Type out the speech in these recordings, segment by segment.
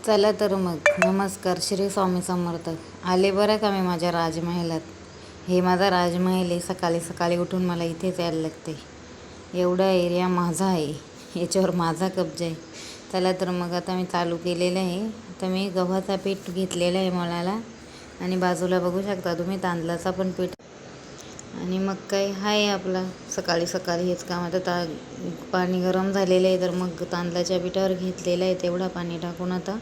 चला तर मग नमस्कार. श्री स्वामी समर्थ. आले बरं का मी माझ्या राजमहालात. हे माझा राजमहाल आहे. सकाळी सकाळी उठून मला इथेच यायला लागते. एवढा एरिया माझा आहे, याच्यावर माझा कब्जा आहे. चला तर मग आता मी चालू केलेलं आहे. आता मी गव्हाचा पीठ घेतलेला आहे मळायला आणि बाजूला बघू शकता तुम्ही तांदळाचा पण पीठ. आणि मग काय आहे आपला सकाळी सकाळी हेच काम. आता पाणी गरम झालेलं आहे तर मग तांदळाच्या पिठावर घेतलेलं आहे तेवढा पाणी टाकून आता,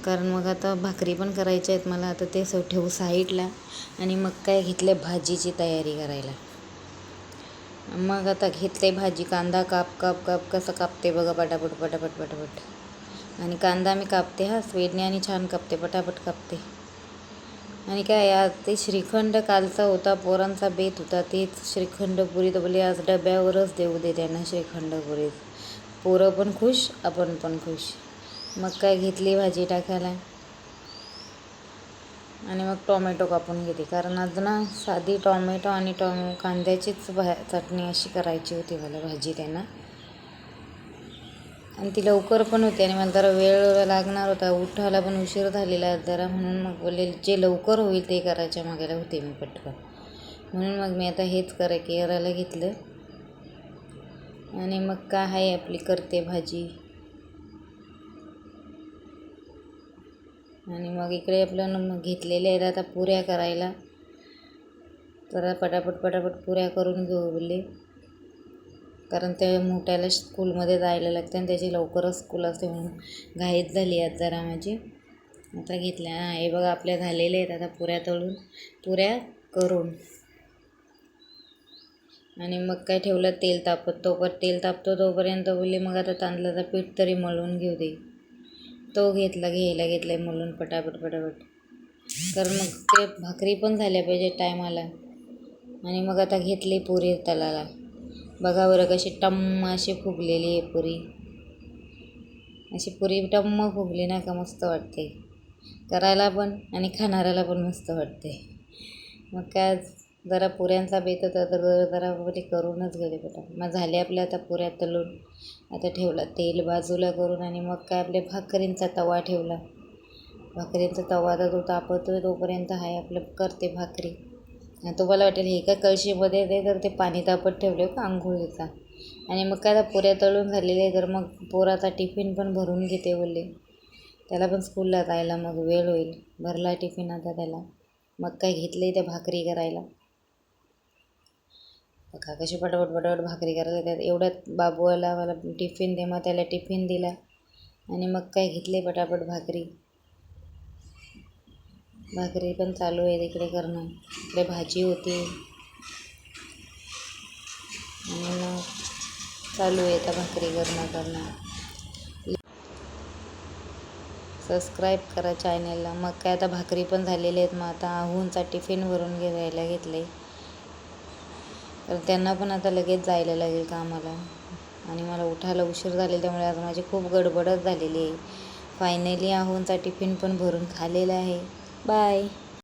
कारण मग आता भाकरी पण करायच्या आहेत मला. आता ते ठेवू साईडला आणि मग काय घेतले भाजीची तयारी करायला. मग आता घेतले भाजी. कांदा काप काप काप कसं कापते बघा, पटापट पटापट पटापट. आणि कांदा मी कापते स्पीडने आणि छान कापते, पटापट कापते. आणि काय आज ते श्रीखंड कालचा होता, पोरांचा बेत होता, तेच श्रीखंड पुरी. तर बोलले आज डब्यावरच देऊ दे त्यांना श्रीखंड पुरी. पोरं पण खुश, आपण पण खुश. मग काय घेतली भाजी टाकायला आणि मग टोमॅटो कापून घेते, कारण आज ना साधी टोमॅटो आणि कांद्याचीच चटणी अशी करायची होती मला भाजी त्यांना. आणि ती लवकर पण होती आणि मला जरा वेळ लागणार होता, उठायला पण उशीर झालेला जरा, म्हणून मग बोलले जे लवकर होईल ते करायच्या मागायला होते मी पटकन. म्हणून मग मी आता हेच करायला घेतलं. आणि मग काय आहे आपली करते भाजी. आणि मग इकडे आपलं मग घेतलेले आहेत आता पुऱ्या करायला. जरा पटापट पटापट पुऱ्या करून घेऊ बोलले, कारण ते मोठ्याला स्कूलमध्ये जायला लागते आणि त्याची लवकरच स्कूल असते, म्हणून घाईत झाली आज जरा माझी. आता घेतल्या हे बघा आपल्या झालेले आहेत आता पुऱ्या तळून, पुऱ्या करून. आणि मग काय ठेवलं तेल तापत. तेल तापतो तोपर्यंत बोलले मग आता तांदळाचा पीठ तरी मळून घेऊ दे. तो घ्यायला घेतला मळून पटापट पटापट, कारण मग ते भाकरी पण झाल्या पाहिजे टायमाला. आणि मग आता घेतली पुरी तळायला. बघा बरं कशी टम्म अशी फुगलेली आहे पुरी. अशी पुरी टम्म फुगली ना का मस्त वाटते करायला पण आणि खाणाऱ्याला पण मस्त वाटते. मग काय जरा पुऱ्यांचा बेत होता तर जरा ते करूनच गेले पटापट. मग झाले आपल्या आता पुऱ्या तळून. आता ठेवला तेल बाजूला करून आणि मग काय आपल्या भाकरींचा तवा ठेवला. भाकरींचा तवा आता तो तापतोय तोपर्यंत आहे आपलं करते भाकरी. तुम्हाला वाटेल हे काय कळशीमध्ये ते, तर ते पाणी तापत ठेवले का आंघोळीचा. आणि मग काय आता पुऱ्या तळून झालेले आहे तर मग पोराचा टिफिन पण भरून घेते बोलले, त्याला पण स्कूलला जायला मग वेळ होईल. भरला टिफिन आता त्याला. मग काय घेतले त्या भाकरी करायला. बघा कशी पटापट पटापट भाकरी करायला त्यात. एवढ्यात बाबूला मला टिफिन दे, मग त्याला टिफिन दिला आणि मग काय घेतले पटापट भाकरी. भाकरी पण चालू आहे तिकडे करणं. इकडे भाजी होती आणि मग चालू आहे आता भाकरी करणं. सबस्क्राईब करा चॅनलला. मग काय आता भाकरी पण झालेले आहेत. मग आता आहूंचा टिफिन भरून घ्यायला घेतले, तर त्यांना पण आता लगेच जायला लागेल कामाला. आणि मला उठायला उशीर झालेला त्यामुळे आज माझी खूप गडबडच झालेली आहे. फायनली आहूंचा टिफिन पण भरून खाल्लेला आहे. बाय.